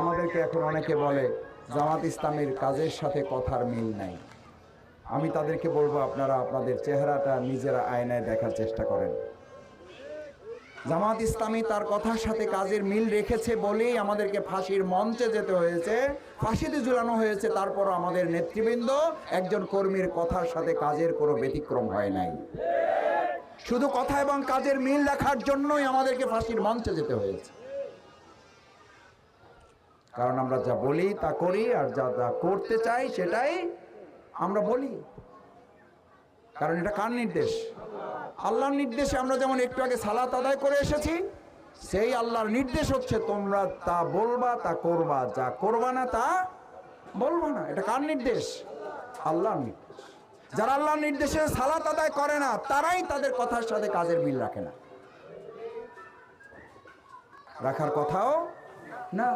আমাদেরকে এখন অনেকে বলে জামাত ইসলামের কাজের সাথে কথার মিল নাই। আমি তাদেরকে বলবো, আপনারা আপনাদের চেহারাটা নিজেরা আয়নায় দেখার চেষ্টা করেন। জামাত ইসলামী তার কথার সাথে কাজের মিল রেখেছে বলেই আমাদেরকে ফাঁসির মঞ্চে যেতে হয়েছে, ফাঁসিতে ঝুলানো হয়েছে। তারপরও আমাদের নেতৃবৃন্দ একজন কর্মীর কথার সাথে কাজের কোনো ব্যতিক্রম হয় নাই। শুধু কথা এবং কাজের মিল রাখার জন্যই আমাদেরকে ফাঁসির মঞ্চে যেতে হয়েছে। কারণ আমরা যা বলি তা করি, আর যা যা করতে চাই সেটাই আমরা বলি। কারণ এটা কার নির্দেশ? আল্লাহর নির্দেশে। আমরা যেমন একটু আগে সালাত আদায় করে এসেছি, সেই আল্লাহর নির্দেশ হচ্ছে তোমরা তা বলবা, তা করবা, যা করবা না তা বলবা না। এটা কার নির্দেশ? আল্লাহর নির্দেশ। যারা আল্লাহর নির্দেশে সালাত আদায় করে না, তারাই তাদের কথার সাথে কাজের মিল রাখে না, রাখার কথাও না।